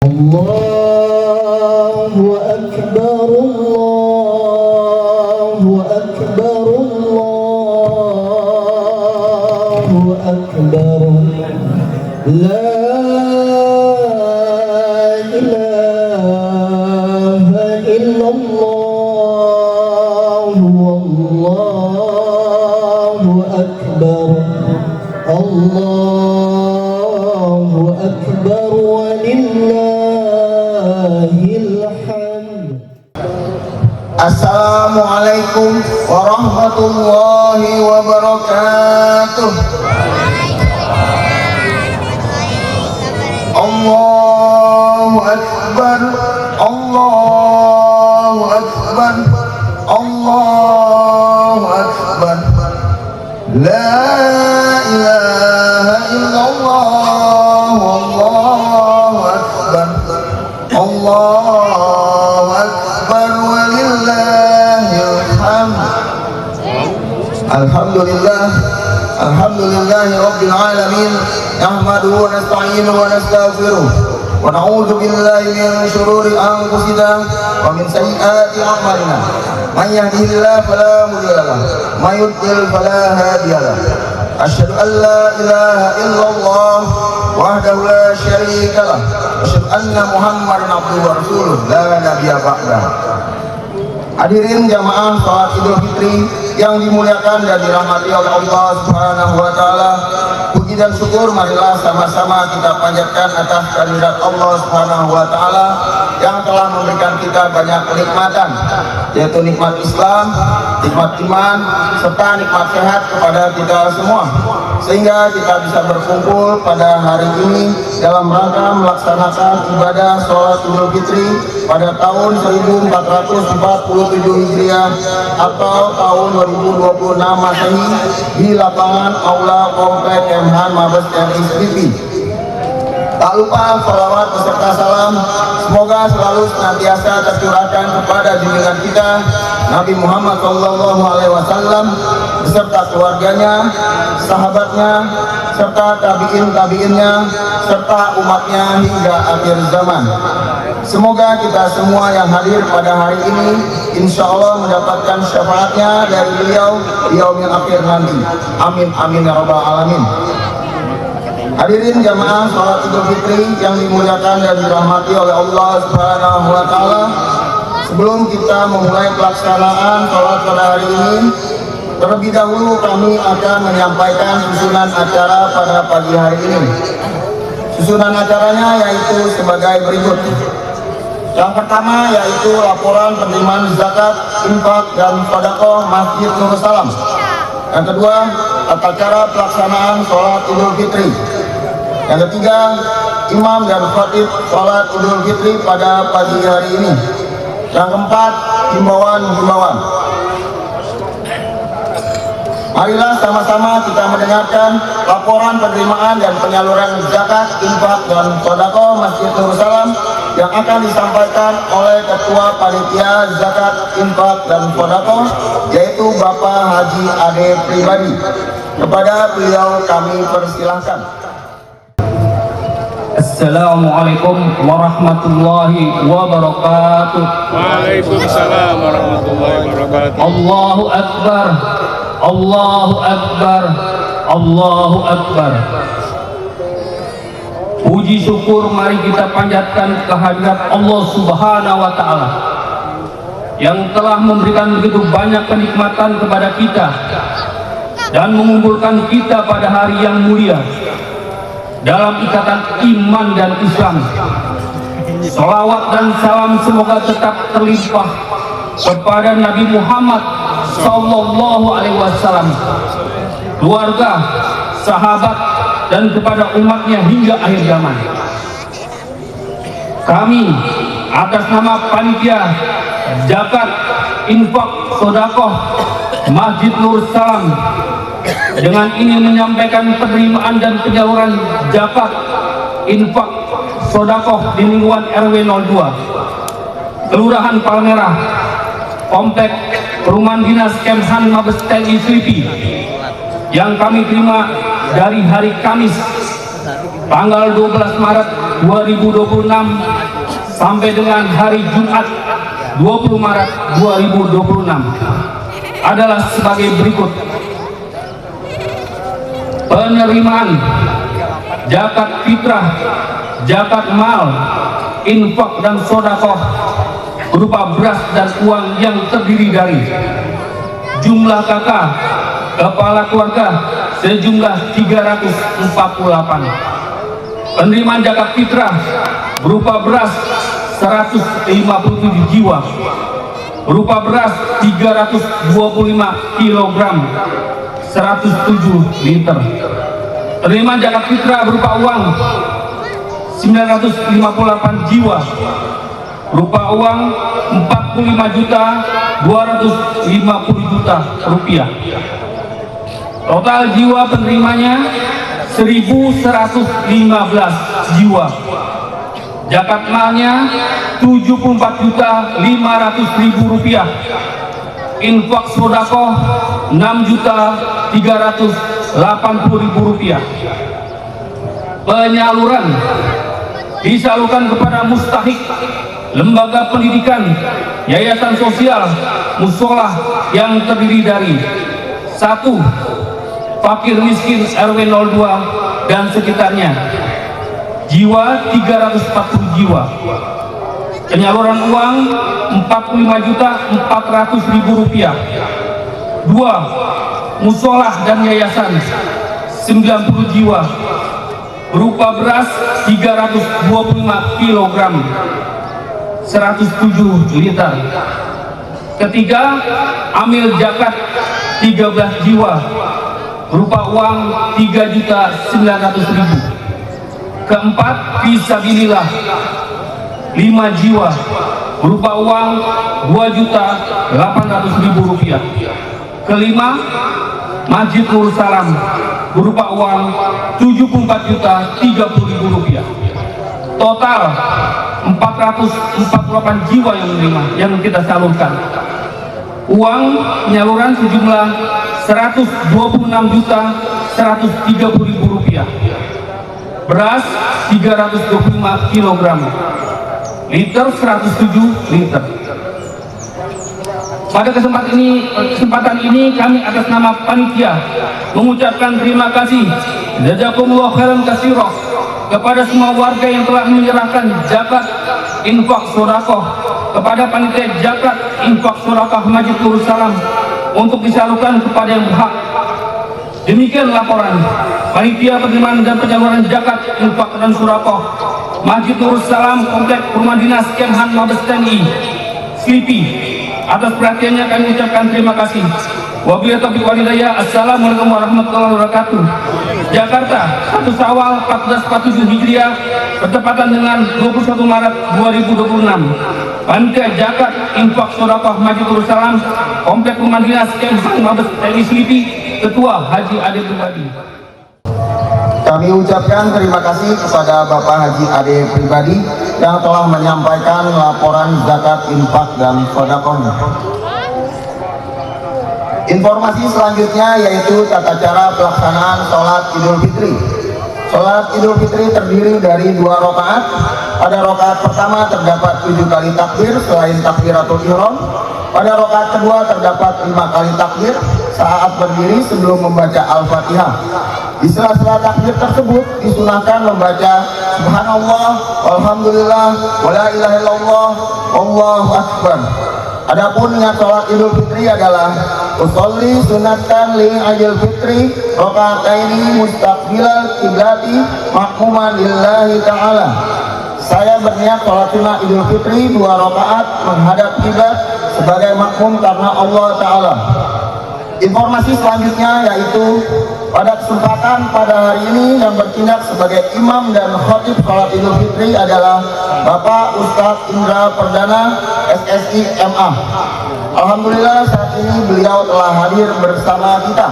Allahu Akbar, Allahu Akbar, Allahu Akbar. La ilaha illallah, Allahu Akbar, Allahu Akbar, walillahil hamd. Assalamualaikum warahmatullahi wabarakatuh. Allahu Akbar, Allahu Akbar, Allahu Akbar. La ilaha illallah, Allahu Akbar, Allahu Akbar, walillahil hamd. Alhamdulillah, alhamdulillahi rabbil alamin. Nahmaduhu wa nasta'inuhu wa nastaghfiruh wa na'udzu billahi min shururi anfusina wa min sayyiati a'malina. May yahdihillahu fala mudilla lahu, may yudlil fala hadiya lahu. Asyhadu an la ilaha illallah wahdahu la syarika lah, asyhadu anna Muhammadan abduhu wa rasuluh la nabiyya ba'dahu. Hadirin jamaah salat Idul Fitri yang dimuliakan dan dirahmati oleh Allah Subhanahu wa taala. Puji dan syukur marilah sama-sama kita panjatkan atas kehadirat Allah Subhanahu wa taala yang telah memberikan kita banyak kenikmatan, yaitu nikmat Islam, nikmat iman, serta nikmat sehat kepada kita semua, sehingga kita bisa berkumpul pada hari ini dalam rangka melaksanakan ibadah sholat Idul Fitri pada tahun 1447 Hijriah atau tahun 2026 Masehi di lapangan Aula Komplek Kemhan Mabes TNI Selipi. Tak lupa salawat beserta salam semoga selalu senantiasa tercurahkan kepada junjungan kita Nabi Muhammad SAW beserta keluarganya, sahabatnya, serta tabi'in-tabi'innya, serta umatnya hingga akhir zaman. Semoga kita semua yang hadir pada hari ini insya Allah mendapatkan syafaatnya dari beliau di yaumil akhir nanti. Amin amin ya rabbal alamin. Hadirin jamaah salat Idul Fitri yang dimuliakan dan dirahmati oleh Allah Subhanahu wa taala. Sebelum kita memulai pelaksanaan salat pada hari ini, terlebih dahulu kami akan menyampaikan susunan acara pada pagi hari ini. Susunan acaranya yaitu sebagai berikut. Yang pertama yaitu laporan penerimaan zakat, infak, dan sedekah Masjid Nur Salam. Yang kedua, tata cara pelaksanaan sholat Idul Fitri. Yang ketiga, imam dan khatib sholat Idul Fitri pada pagi hari ini. Yang keempat, himbauan-himbauan. Marilah sama-sama kita mendengarkan laporan penerimaan dan penyaluran zakat, infak, dan sedekah Masjid Nur Salam yang akan disampaikan oleh Ketua Panitia Zakat, Infak, dan Sedekah, yaitu Bapak Haji Ade Pribadi. Kepada beliau kami persilahkan. Assalamualaikum warahmatullahi wabarakatuh. Waalaikumsalam warahmatullahi wabarakatuh. Allahu Akbar, Allahu Akbar, Allahu Akbar. Puji syukur mari kita panjatkan kehadirat Allah Subhanahu wa taala yang telah memberikan begitu banyak kenikmatan kepada kita dan mengumpulkan kita pada hari yang mulia dalam ikatan iman dan Islam. Salawat dan salam semoga tetap terlimpah kepada Nabi Muhammad sallallahu alaihi wasallam, keluarga, sahabat, dan kepada umatnya hingga akhir zaman. Kami atas nama Panitia Zakat, Infak, Sedekah Masjid Nur Salam dengan ini menyampaikan penerimaan dan penyaluran zakat, infak, sedekah di lingkungan RW 02 Kelurahan Palmerah, Komplek Perumahan Dinas Kemhan Mabes TNI Selipi, yang kami terima dari hari Kamis tanggal 12 Maret 2026 sampai dengan hari Jumat 20 Maret 2026 adalah sebagai berikut. Penerimaan zakat fitrah, zakat mal, infak dan sodakoh berupa beras dan uang yang terdiri dari jumlah kakak kepala keluarga sejumlah 348. Penerimaan zakat fitrah berupa beras 157 jiwa, berupa beras 325 kg 107 liter. Penerimaan zakat fitrah berupa uang 958 jiwa, berupa uang 45.250.000 rupiah. Total jiwa penerimanya 1.115 jiwa. Zakat malnya 74.500.000 rupiah. Infak sodakoh 6.380.000 rupiah. Penyaluran disalurkan kepada mustahik, lembaga pendidikan, yayasan sosial, musola yang terdiri dari 1. Fakir miskin RW 02 dan sekitarnya, jiwa 340 jiwa. Penyaluran uang 45.400.000 rupiah. 2. Musola dan yayasan 90 jiwa, berupa beras 325 kg 107 liter. Ketiga, amil zakat 13 jiwa, berupa uang 3.900.000. Keempat, fisabilillah 5 jiwa, berupa uang 2.800.000 rupiah. Kelima, Masjid Nur Salam berupa uang 74.030.000 rupiah. Total 448 jiwa yang menerima, yang kita salurkan. Uang penyaluran sejumlah 126.130.000 rupiah. Beras 325 kg, liter 107 liter. Pada kesempatan ini kami atas nama panitia mengucapkan terima kasih jazakumullah khairan katsira kepada semua warga yang telah menyerahkan zakat infak sedekah kepada panitia zakat infak sedekah Masjid Nur Salam untuk disalurkan kepada yang berhak. Demikian laporan panitia penerimaan dan penyaluran zakat infak dan sedekah Masjid Nur Salam Komplek Rumah Dinas Kemhan Mabes TNI Slipi. Atas perhatiannya kami ucapkan terima kasih. Wabillahi taufiq wal hidayah. Assalamualaikum warahmatullahi wabarakatuh. Jakarta, 1 Syawal 1447 Hijriah bertepatan dengan 21 Maret 2026. Panitia zakat infak sedekah Masjid Nur Salam Komplek Rumah Dinas Kemhan Mabes TNI Slipi, Ketua Haji Ade Pribadi. Kami ucapkan terima kasih kepada Bapak Haji Ade Pribadi yang telah menyampaikan laporan zakat infak dan sedekah. Informasi selanjutnya yaitu tata cara pelaksanaan sholat Idul Fitri. Sholat Idul Fitri terdiri dari 2 rakaat. Pada rakaat pertama terdapat 7 kali takbir selain takbiratul ihram. Pada rakaat kedua terdapat 5 kali takbir saat berdiri sebelum membaca Al-Fatihah. Di sela-sela takbir tersebut disunahkan membaca Subhanallah, Alhamdulillah, Wala ilaha illallah, Allahu Akbar. Adapun niat sholat Idul Fitri adalah usolli sunatan li Idul Fitri rakaataini mustaqbilal kiblati makmuman lillahi ta'ala. Saya berniat sholat sunnah Idul Fitri 2 rakaat menghadap kiblat sebagai makmum karena Allah Ta'ala. Informasi selanjutnya yaitu pada kesempatan pada hari ini yang bertindak sebagai imam dan khatib sholat Idul Fitri adalah Bapak Ustadz Indra Perdana SSI MA. Alhamdulillah saat ini beliau telah hadir bersama kita.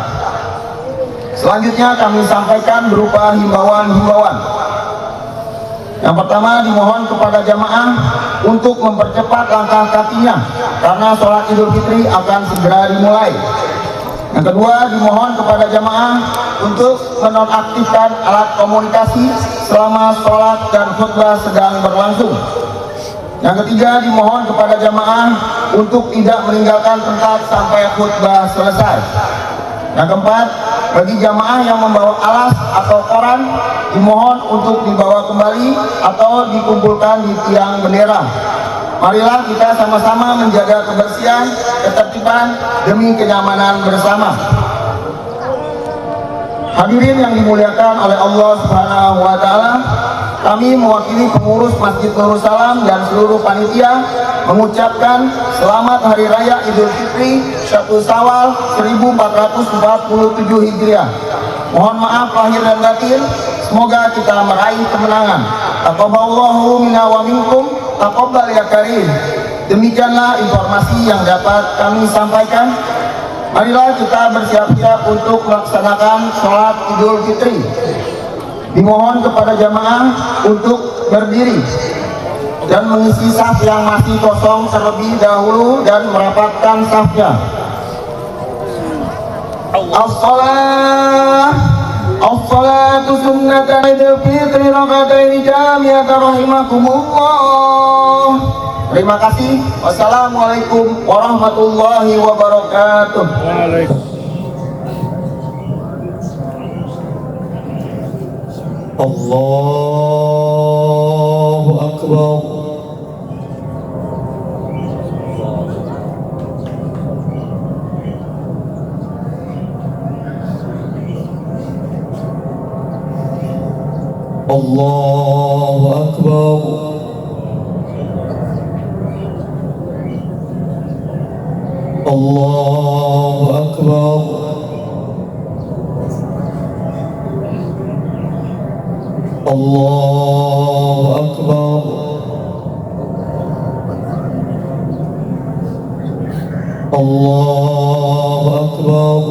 Selanjutnya kami sampaikan berupa himbauan-himbauan. Yang pertama, dimohon kepada jamaah untuk mempercepat langkah kakinya karena sholat Idul Fitri akan segera dimulai. Yang kedua, dimohon kepada jamaah untuk menonaktifkan alat komunikasi selama sholat dan khutbah sedang berlangsung. Yang ketiga, dimohon kepada jamaah untuk tidak meninggalkan tempat sampai khutbah selesai. Yang keempat, bagi jamaah yang membawa alas atau koran, dimohon untuk dibawa kembali atau dikumpulkan di tiang bendera. Marilah kita sama-sama menjaga kebersihan, ketertiban demi kenyamanan bersama. Hadirin yang dimuliakan oleh Allah Subhanahu wa taala, kami mewakili pengurus Masjid Nurul Salam dan seluruh panitia mengucapkan selamat Hari Raya Idul Fitri 1 Syawal 1447 Hijriah. Mohon maaf lahir dan batin, semoga kita meraih kemenangan. Taqabbalallahu minna wa minkum, taqabbal ya karim. Demikianlah informasi yang dapat kami sampaikan. Marilah kita bersiap-siap untuk melaksanakan sholat Idul Fitri. Dimohon kepada jamaah untuk berdiri dan mengisi saf yang masih kosong terlebih dahulu dan merapatkan safnya. As-salatu sunnatan Idul Fitri raka'ataini jami'atan rahimakumullah. Terima kasih. Wassalamualaikum warahmatullahi wabarakatuh. Allahu Akbar. Allahu Akbar. Allahu Akbar. Allahu Akbar. Allahu Akbar.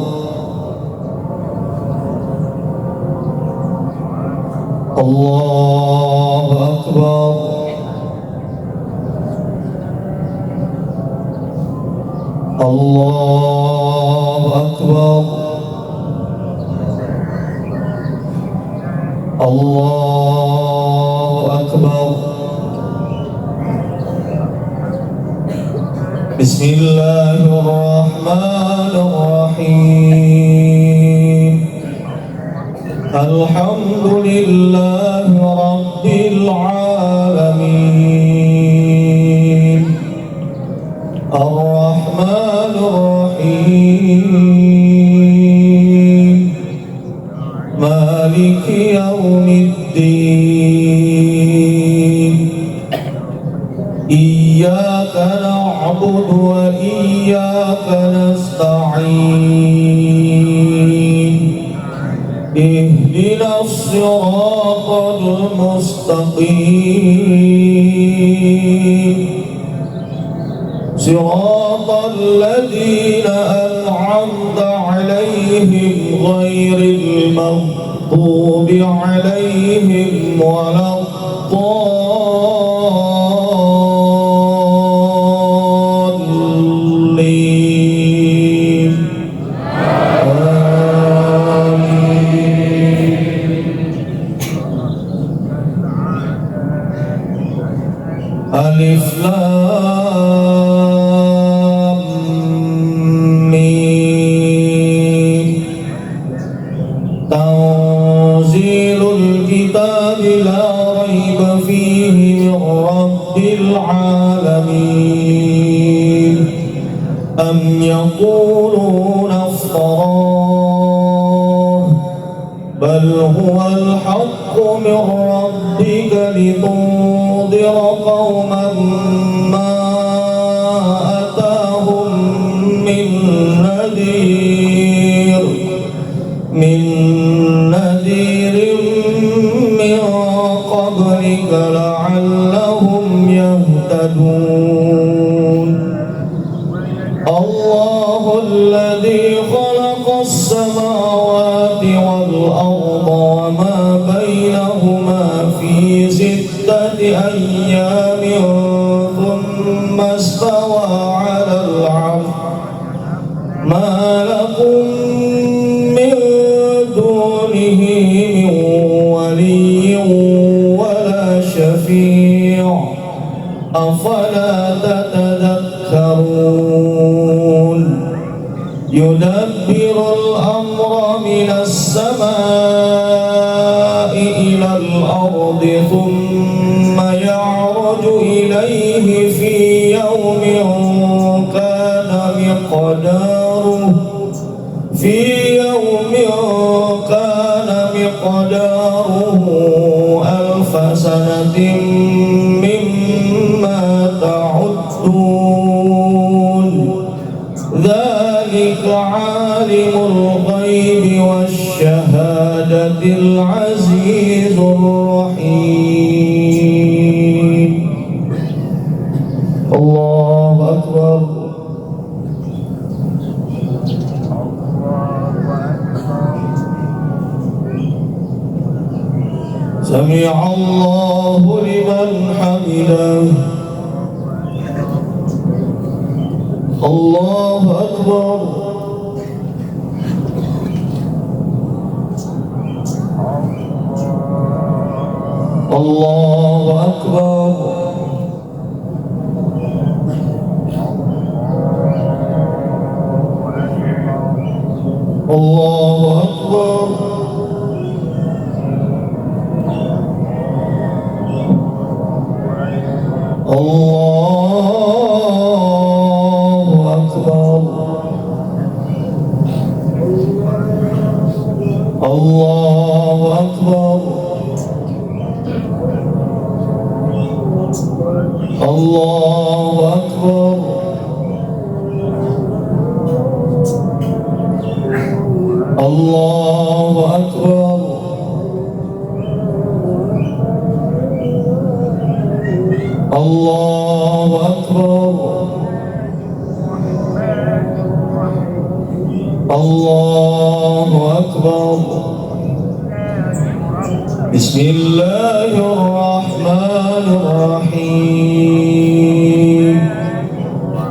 Allahu Akbar. Allahu Akbar. Allahu Akbar. Bismillahirrahmanirrahim. Alhamdulillahi Rabbil Alamin. Ar-Rahmanir Rahim. Maliki Yawmiddin. Iyyaka na'budu wa iyyaka nasta'in. Ihdinas siratal mustaqim. Siratal ladzina an'amta 'alaihim ghairil maghdubi 'alaihim waladdallin. Alif Lam Mim. Tanzilul kitabi la raiba fihi min rabbil alamin. Am yaquluna iftarah, bal huwal haqqu min rabbika litundira qauman ma atahum min nadirin min qablika la'allahum yahtadun. Allahu alladhi khalaqa as-samawati wal arda wa ma bainahuma fi sittati ayyamin thumma istawa 'ala al-'arsh. Ma lakum من ولي ولا شفيع أفلا تتذكرون يدبر الأمر من السماء إلى الأرض ثم يعرج إليه في يوم كان مقداره ألف سنة مما تعدون ذلك عالم الغيب والشهادة العزيز الرحيم. الله أكبر. سمع الله لمن حمده. الله أكبر. الله أكبر. الله أكبر. الله أكبر. الله أكبر. الله أكبر. الله أكبر. الله أكبر. الله أكبر. بسم الله الرحمن الرحيم.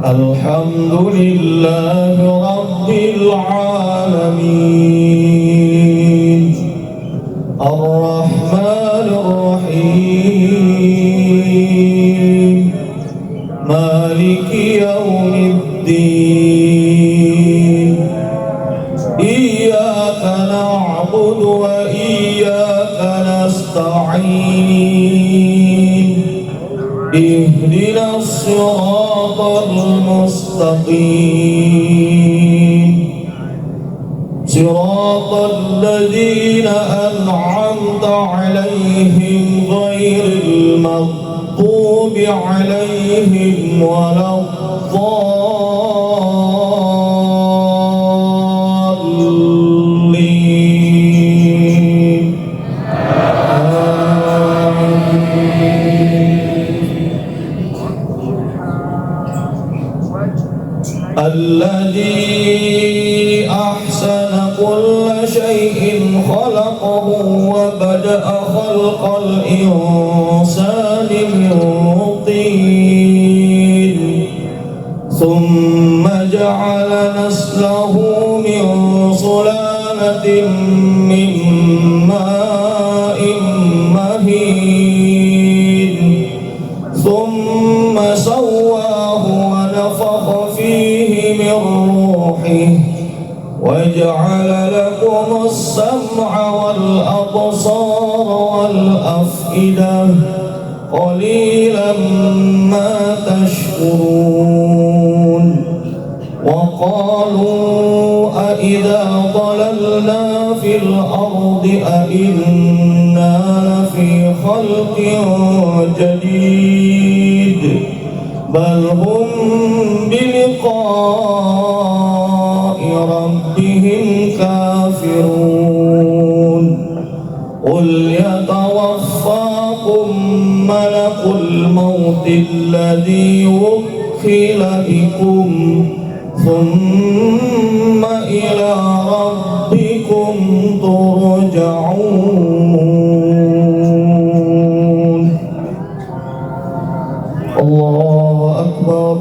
الحمد لله رب العالمين الرحمن الرحيم مالك يوم الدين إياك نعبد وإياك نستعين اهدنا الصراط المستقيم صراط الذين أنعمت عليهم غير المغضوب عليهم ولا الضالين. الذي أحسن كل شيء خلقه وبدأ خلق الإنسان من طين ثم جعل نسله من سلالة من ماء مهين ثم سواه ونفخ فيه من روحه وجعل لكم السمع والأبصار والأفئدة قليلا ما تشكرون. وقالوا أإذا ضللنا في الأرض أإنا لفي خلق جديد بل هم بلقاء ربهم كافرون. قل يتوفاكم ملك الموت الذي وكل بكم ثم إلى ربكم ترجعون. الله أكبر.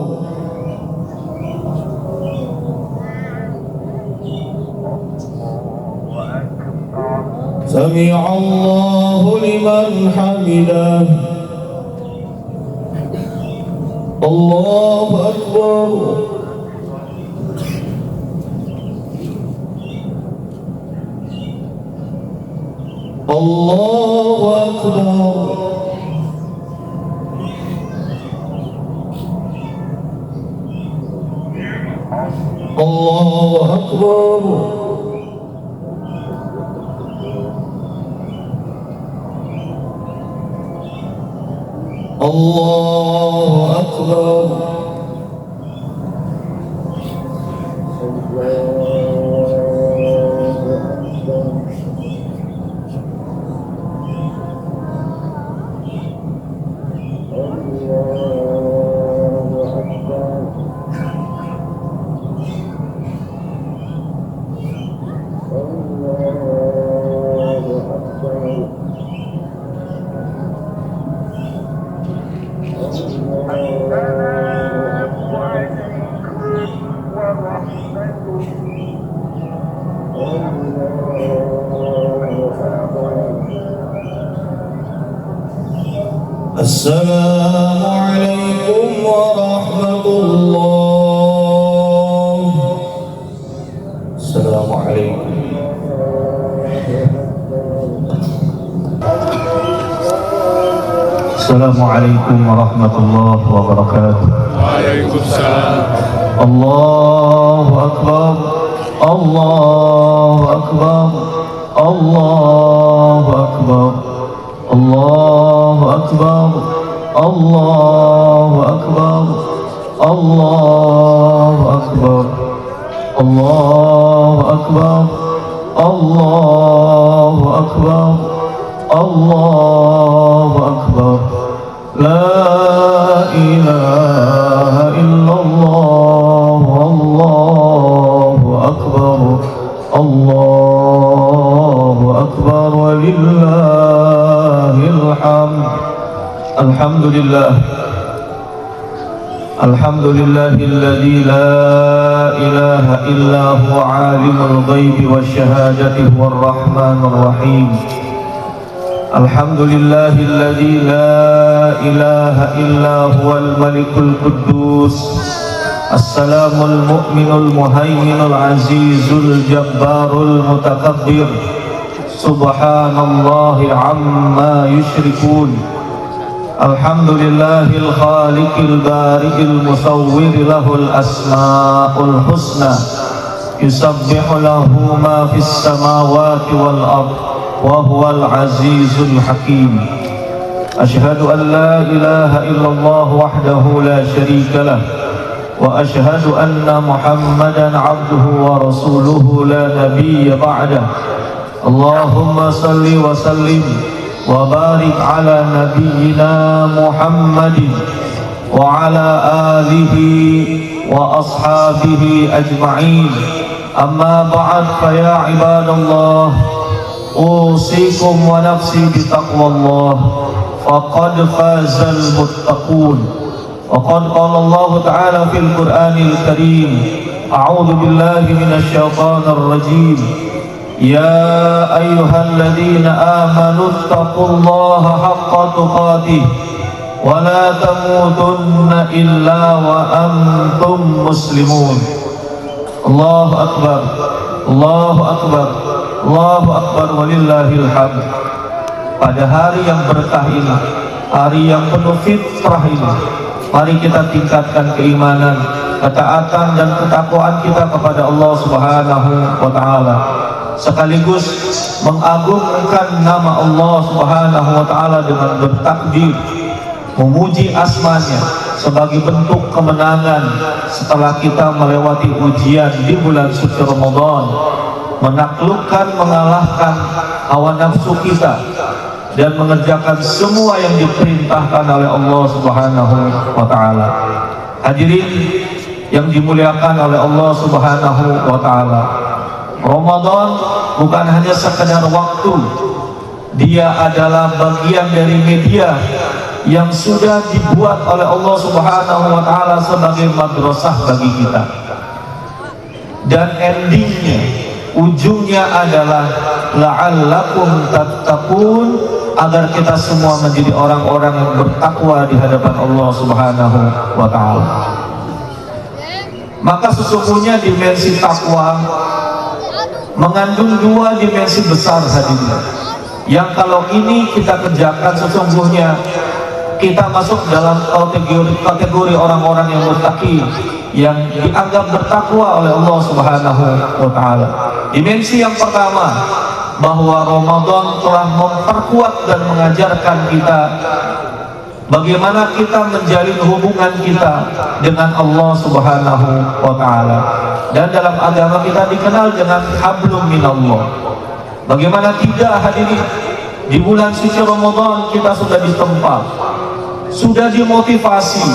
سمع الله لمن حمده الله أكبر الله أكبر الله أكبر الله أكبر السلام عليكم ورحمة الله. السلام عليكم. السلام عليكم ورحمة الله وبركاته. Waalaikumsalam. الله أكبر الله أكبر الله أكبر الله أكبر الله أكبر الله أكبر الله أكبر الله أكبر الله أكبر لا إله إلا الله الله أكبر الله أكبر ولله الحمد. الحمد لله الحمد لله الذي لا إله إلا هو عالم الغيب والشهادة هو الرحمن الرحيم. الحمد لله الذي لا إله إلا هو الملك القدوس السلام المؤمن المهيمن العزيز الجبار المتكبر سبحان الله عما يشركون. الحمد لله الخالق البارئ المصور له الأسماء الحسنى يسبح له ما في السماوات والأرض وهو العزيز الحكيم. أشهد أن لا إله إلا الله وحده لا شريك له وأشهد أن محمدا عبده ورسوله لا نبي بعده. اللهم صل وسلم وبارك على نبينا محمد وعلى آله وأصحابه أجمعين. أما بعد فيا عباد الله أوصيكم ونفسي بتقوى الله فقد فاز المتقون. وقد قال الله تعالى في القرآن الكريم أعوذ بالله من الشيطان الرجيم يا أيها الذين آمنوا اتقوا الله حق تقاته ولا تموتن إلا وأنتم مسلمون. الله أكبر الله أكبر Allahu Akbar walillahil hamd. Pada hari yang berkah ini, hari yang penuh fitrah ini, mari kita tingkatkan keimanan, ketaatan dan ketakwaan kita kepada Allah Subhanahu wa taala. Sekaligus mengagungkan nama Allah Subhanahu wa taala dengan bertakbir, memuji asmanya sebagai bentuk kemenangan setelah kita melewati ujian di bulan suci Ramadan, menaklukkan, mengalahkan hawa nafsu kita dan mengerjakan semua yang diperintahkan oleh Allah Subhanahu wa taala. Hadirin yang dimuliakan oleh Allah Subhanahu wa taala, Ramadan bukan hanya sekedar waktu, dia adalah bagian dari media yang sudah dibuat oleh Allah Subhanahu wa taala sebagai madrasah bagi kita. Dan endingnya, ujungnya adalah la'allakum tattaqun, agar kita semua menjadi orang-orang yang bertakwa di hadapan Allah Subhanahu wa taala. Maka sesungguhnya dimensi takwa mengandung dua dimensi besar hadirin, yang kalau ini kita kerjakan sesungguhnya kita masuk dalam kategori orang-orang yang muttaqi, yang dianggap bertakwa oleh Allah Subhanahu wa taala. Dimensi yang pertama, bahwa Ramadan telah memperkuat dan mengajarkan kita bagaimana kita menjalin hubungan kita dengan Allah Subhanahu wa taala. Dan dalam agama kita dikenal dengan hablum minallah. Bagaimana tidak hadirin, di bulan suci Ramadan kita sudah ditempa, sudah dimotivasi,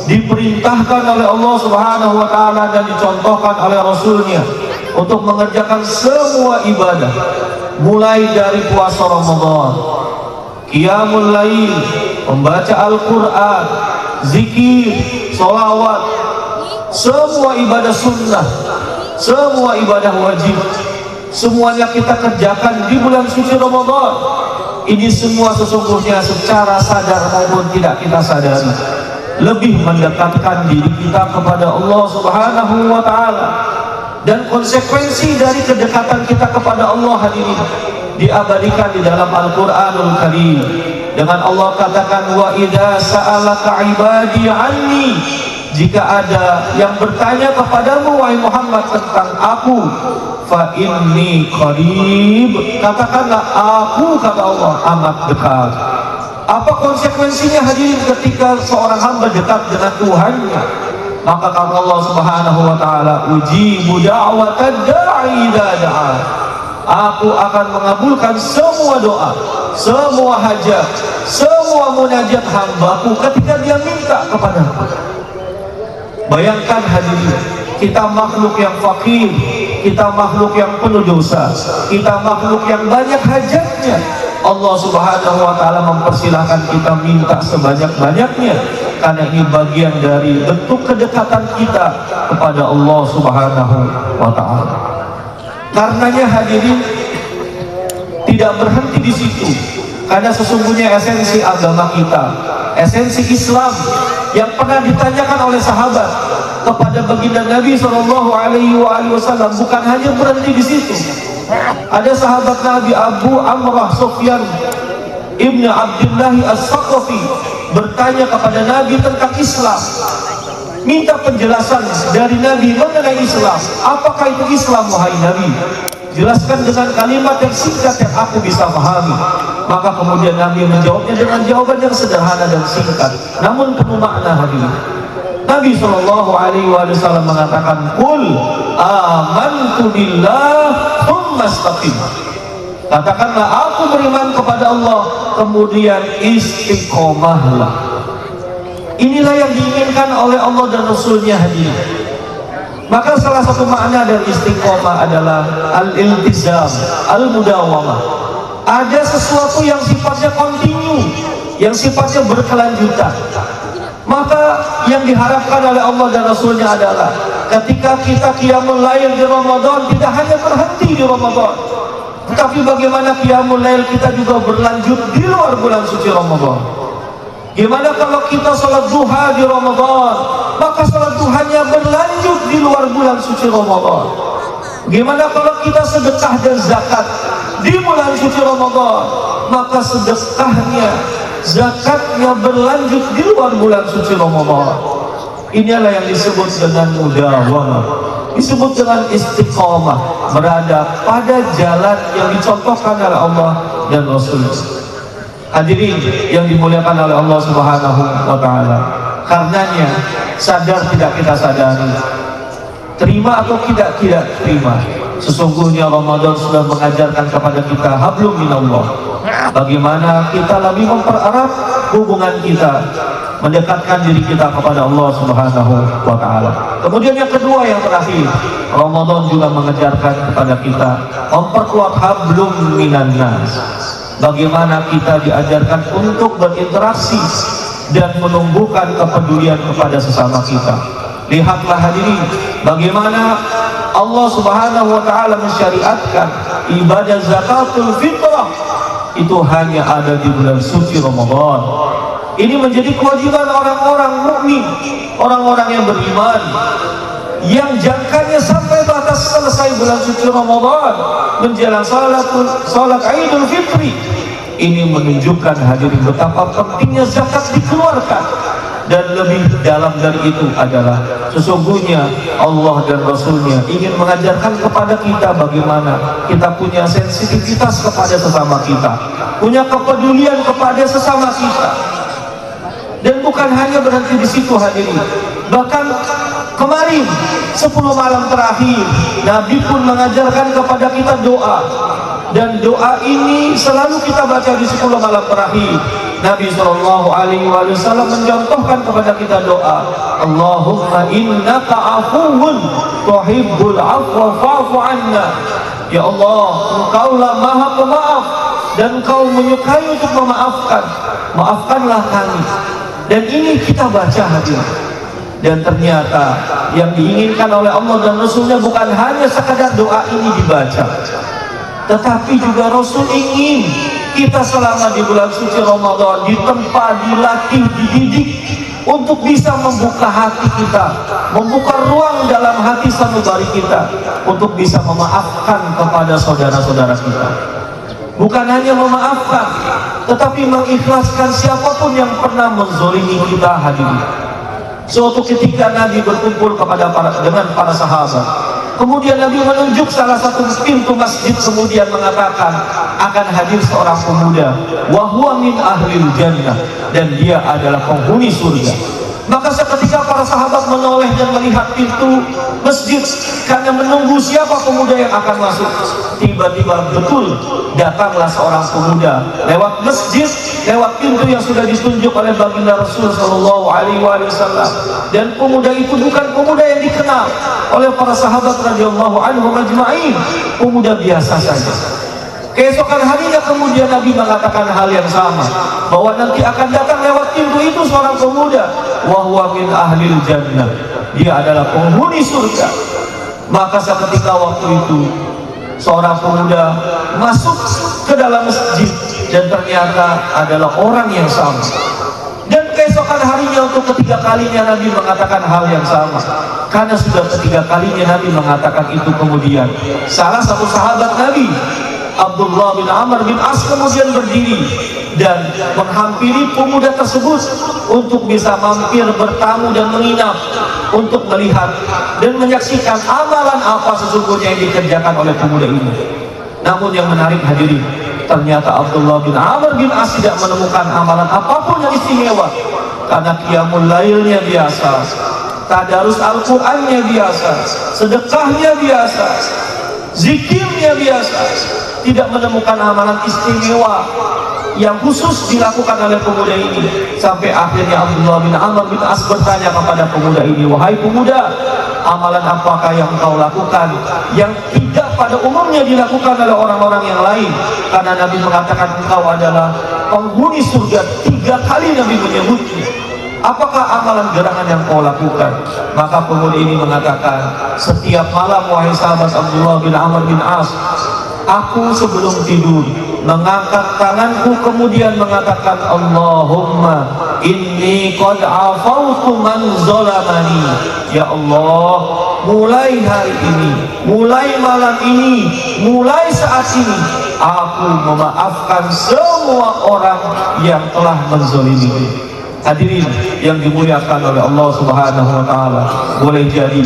diperintahkan oleh Allah Subhanahu wa taala dan dicontohkan oleh Rasulnya untuk mengerjakan semua ibadah, mulai dari puasa Ramadan, qiyamul lail, membaca Al-Quran, zikir, sholawat, semua ibadah sunnah, semua ibadah wajib, semuanya kita kerjakan di bulan suci Ramadan. Ini semua sesungguhnya secara sadar maupun tidak kita sadari lebih mendekatkan diri kita kepada Allah Subhanahu wa taala. Dan konsekuensi dari kedekatan kita kepada Allah hadirin diabadikan di dalam Al-Qur'anul Karim, dengan Allah katakan, wa idza sa'alaka ibadi anni, jika ada yang bertanya kepadamu wahai Muhammad tentang aku, fa inni qarib, katakanlah aku, kata Allah, amat dekat. Apa konsekuensinya hadirin ketika seorang hamba dekat dengan Tuhannya? Maka kata Allah Subhanahu wa taala, ujibu da'watad da'i idza da'a, aku akan mengabulkan semua doa, semua hajat, semua munajat hambaku ketika dia minta kepadaku. Bayangkan hadirin, kita makhluk yang fakir, kita makhluk yang penuh dosa, kita makhluk yang banyak hajatnya. Allah Subhanahu wa taala mempersilahkan kita minta sebanyak-banyaknya, karena ini bagian dari bentuk kedekatan kita kepada Allah Subhanahu wa taala. Karenanya hadirin, tidak berhenti di situ, karena sesungguhnya esensi agama kita, esensi Islam yang pernah ditanyakan oleh sahabat kepada baginda Nabi SAW bukan hanya berhenti di situ. Ada sahabat Nabi Abu Amrah Sufyan Ibn Abdullah As-Saqafi bertanya kepada Nabi tentang Islam, minta penjelasan dari Nabi mengenai Islam. Apakah itu Islam wahai Nabi? Jelaskan dengan kalimat yang singkat yang aku bisa pahami. Maka kemudian Nabi menjawabnya dengan jawaban yang sederhana dan singkat, namun penuh makna hadirin. Nabi SAW mengatakan, qul amantu billah tsumma istaqim, katakanlah aku beriman kepada Allah, kemudian istiqomahlah. Inilah yang diinginkan oleh Allah dan Rasulnya hadirin. Maka salah satu makna dari istiqomah adalah al-iltizam, al-mudawamah. Ada sesuatu yang sifatnya kontinu, yang sifatnya berkelanjutan. Maka yang diharapkan oleh Allah dan Rasulnya adalah ketika kita qiyamul lail di Ramadan, tidak hanya berhenti di Ramadan, tetapi bagaimana qiyamul lail kita juga berlanjut di luar bulan suci Ramadan. Gimana kalau kita salat duha di Ramadan, maka salat duhanya berlanjut di luar bulan suci Ramadan. Gimana kalau kita sedekah dan zakat di bulan suci Ramadan, maka sedekahnya, zakatnya berlanjut di luar bulan suci Ramadan. Inilah yang disebut dengan mudawamah, disebut dengan istiqomah, berada pada jalan yang dicontohkan oleh Allah dan Rasul. Hadirin yang dimuliakan oleh Allah Subhanahu wa taala. Karenanya sadar tidak kita sadari, terima atau tidak terima, sesungguhnya Ramadan sudah mengajarkan kepada kita hablum minallah, bagaimana kita lebih mempererat hubungan kita, mendekatkan diri kita kepada Allah Subhanahu wa taala. Kemudian yang kedua, yang terakhir, Ramadan juga mengajarkan kepada kita memperkuat hablum minan nas. Bagaimana kita diajarkan untuk berinteraksi dan menumbuhkan kepedulian kepada sesama kita. Lihatlah hadirin, bagaimana Allah Subhanahu wa taala mensyariatkan ibadah zakatul fitrah itu hanya ada di bulan suci Ramadan. Ini menjadi kewajiban orang-orang mukmin, orang-orang yang beriman, yang jangkanya sampai batas selesai bulan suci Ramadan menjelang salat Idul Fitri. Ini menunjukkan hadirin betapa pentingnya zakat dikeluarkan. Dan lebih dalam dari itu adalah sesungguhnya Allah dan Rasulnya ingin mengajarkan kepada kita bagaimana kita punya sensitivitas kepada sesama kita, punya kepedulian kepada sesama kita. Dan bukan hanya berhenti di situ hadirin, bahkan kemarin 10 malam terakhir Nabi pun mengajarkan kepada kita doa, dan doa ini selalu kita baca di 10 malam terakhir. Nabi SAW mencontohkan kepada kita doa, Allahumma innaka afuwun tuhibbul afwa fa'fu anna. Ya Allah, Engkaulah Maha Pemaaf dan Engkau menyukai untuk memaafkan. Maafkanlah kami. Dan ini kita baca hadir. Dan ternyata yang diinginkan oleh Allah dan Rasulnya bukan hanya sekadar doa ini dibaca, tetapi juga Rasul ingin kita selama di bulan suci Ramadan ditempa, dilatih, dididik untuk bisa membuka hati kita, membuka ruang dalam hati sanubari kita untuk bisa memaafkan kepada saudara-saudara kita. Bukan hanya memaafkan, tetapi mengikhlaskan siapapun yang pernah menzolimi kita hadirin. Suatu ketika Nabi berkumpul dengan para sahabat. Kemudian Nabi menunjuk salah satu pintu masjid, kemudian mengatakan akan hadir seorang pemuda, wa huwa min ahlil jannah, dan dia adalah penghuni surga. Maka seketika para sahabat menoleh dan melihat pintu masjid karena menunggu siapa pemuda yang akan masuk. Tiba-tiba betul datanglah seorang pemuda lewat masjid, lewat pintu yang sudah ditunjuk oleh baginda Rasul Shallallahu Alaihi Wasallam. Dan pemuda itu bukan pemuda yang dikenal oleh para sahabat radhiyallahu anhum ajma'in, pemuda biasa saja. Keesokan harinya kemudian Nabi mengatakan hal yang sama, bahwa nanti akan datang lewat pintu itu seorang pemuda, wa huwa min ahlil jannah, dia adalah penghuni surga. Maka seketika waktu itu seorang pemuda masuk ke dalam masjid dan ternyata adalah orang yang sama. Dan keesokan harinya untuk ketiga kalinya Nabi mengatakan hal yang sama. Karena sudah ketiga kalinya Nabi mengatakan itu, kemudian salah satu sahabat Nabi, Abdullah bin Amr bin As, kemudian berdiri dan menghampiri pemuda tersebut untuk bisa mampir bertamu dan menginap, untuk melihat dan menyaksikan amalan apa sesungguhnya yang dikerjakan oleh pemuda ini. Namun yang menarik hadirin, ternyata Abdullah bin Amr bin As tidak menemukan amalan apapun yang istimewa, karena qiyamul lailnya biasa, tadarus Al-Qur'annya biasa, sedekahnya biasa, zikirnya biasa, tidak menemukan amalan istimewa yang khusus dilakukan oleh pemuda ini. Sampai akhirnya Abdullah bin Amr bin As bertanya kepada pemuda ini, wahai pemuda, amalan apakah yang engkau lakukan yang tidak pada umumnya dilakukan oleh orang-orang yang lain? Karena Nabi mengatakan engkau adalah penghuni surga. 3 kali Nabi menyebutnya. Apakah amalan gerangan yang kau lakukan? Maka pemuda ini mengatakan, setiap malam wahai sahabat Abdullah bin Amr bin As, aku sebelum tidur mengangkat tanganku kemudian mengatakan, Allahumma inni qad afautu man zalamani. Ya Allah, mulai hari ini, mulai malam ini, mulai saat ini, aku memaafkan semua orang yang telah menzalimi. Hadirin yang dimuliakan oleh Allah Subhanahu wa taala, boleh jadi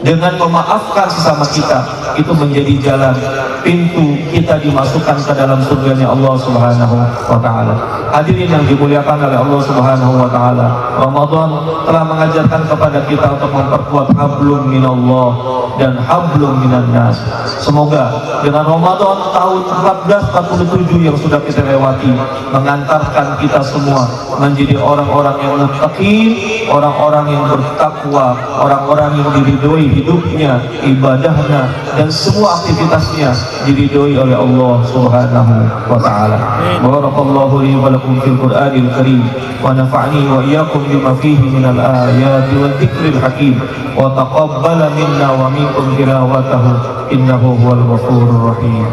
dengan memaafkan sesama kita itu menjadi jalan pintu kita dimasukkan ke dalam surganya Allah Subhanahu wa taala. Hadirin yang dimuliakan oleh Allah Subhanahu wa taala, Ramadan telah mengajarkan kepada kita untuk memperkuat hablum minallah dan hablum minan nas. Semoga dengan Ramadan tahun 1447 yang sudah kita lewati mengantarkan kita semua menjadi orang-orang yang muttaqin, orang-orang yang bertakwa, orang-orang yang diridhoi hidupnya, ibadahnya, dan semua aktivitasnya diridhoi oleh Allah Subhanahu wa taala. Barakallahu li wa lakum fil Qur'anil Karim wa nafa'ani wa iyyakum bima fihi minal ayati wa dzikril hakim wa taqabbala minna wa minkum tilawatahu innahu huwal ghafurur rahim.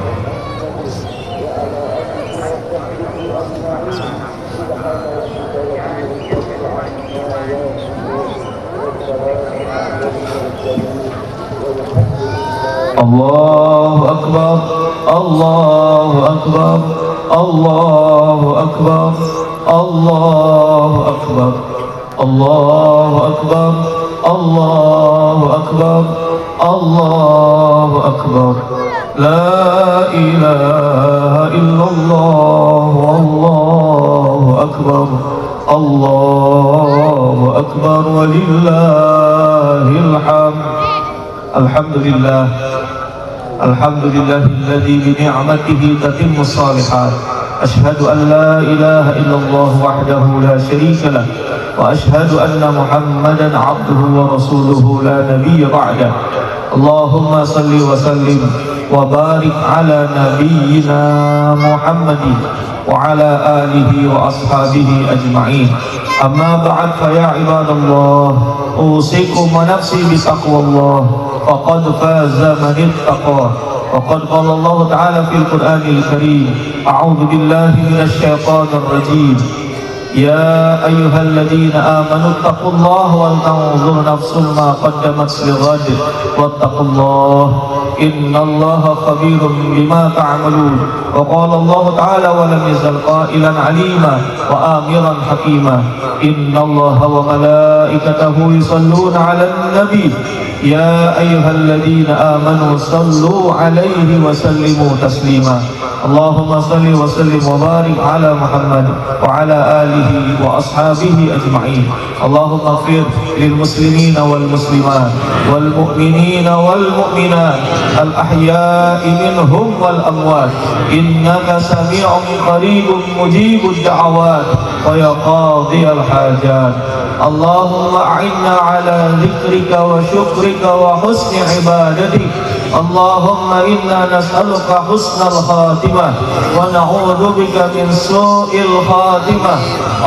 Allahu Akbar, Allahu Akbar, Allahu Akbar, Allahu Akbar, Allahu Akbar, Allahu Akbar, Allahu Akbar. La ilaha illallah, Allahu Akbar, Allahu Akbar, walillahil hamd. Alhamdulillah. Alhamdulillahilladzi bi ni'matihi tatimmu shalihat. Ashhadu an la ilaha illallah wahdahu la syarika lah wa ashhadu anna Muhammadan 'abduhu wa rasuluhu la nabiyya ba'dah. Allahumma salli wa sallim wa barik ala nabiyyina Muhammadin wa ala alihi wa ashabihi ajma'in. Amma ba'd fa ya ibadallah, usikum wa nafsi bi taqwallah. فقد فاز من اتقى وقد قال الله تعالى في القرآن الكريم أعوذ بالله من الشيطان الرجيم يا أيها الذين آمنوا اتقوا الله ولتنظر نفس ما قدمت لغد واتقوا الله إن الله خبير بما تعملون. وقال الله تعالى ولم يزل قائلا عليما وآمرا حكيما إن الله وملائكته يصلون على النبي يا أيها الذين آمنوا صلوا عليه وسلموا تسليما. اللهم صل وسلم وبارك على محمد وعلى آله وأصحابه أجمعين. اللهم اغفر للمسلمين والمسلمات والمؤمنين والمؤمنات الأحياء منهم والأموات إنك سميع قريب مجيب الدعوات ويا قاضي الحاجات. اللهم أعنا على ذكرك وشكرك وحسن عبادتك. اللهم إنا نسألك حسن الخاتمة ونعوذ بك من سوء الخاتمة.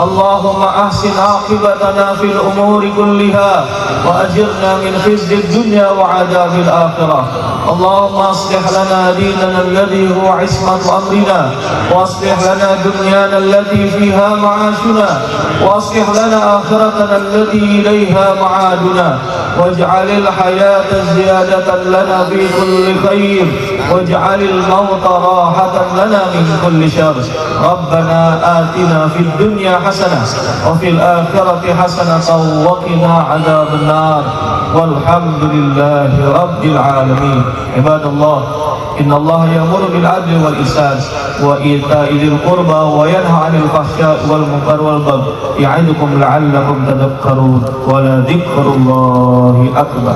اللهم أحسن عاقبتنا في الأمور كلها وأجرنا من خزي الدنيا وعذاب الآخرة. اللهم أصلح لنا ديننا الذي هو عصمة أمرنا وأصلح لنا دنيانا التي فيها معاشنا وأصلح لنا آخرتنا التي إليها معادنا واجعل الحياة زيادة لنا في كل خير واجعل الموت راحة لنا من كل شر. ربنا آتنا في الدنيا حسنة وفي الآخرة حسنة وقنا عذاب النار والحمد لله رب العالمين. عباد الله إن الله يأمر بالعدل والإحسان وإيتاء ذي القربى وينهى عن الفحشاء والمنكر والبغي يعظكم لعلكم تذكرون ولذكر الله أكبر.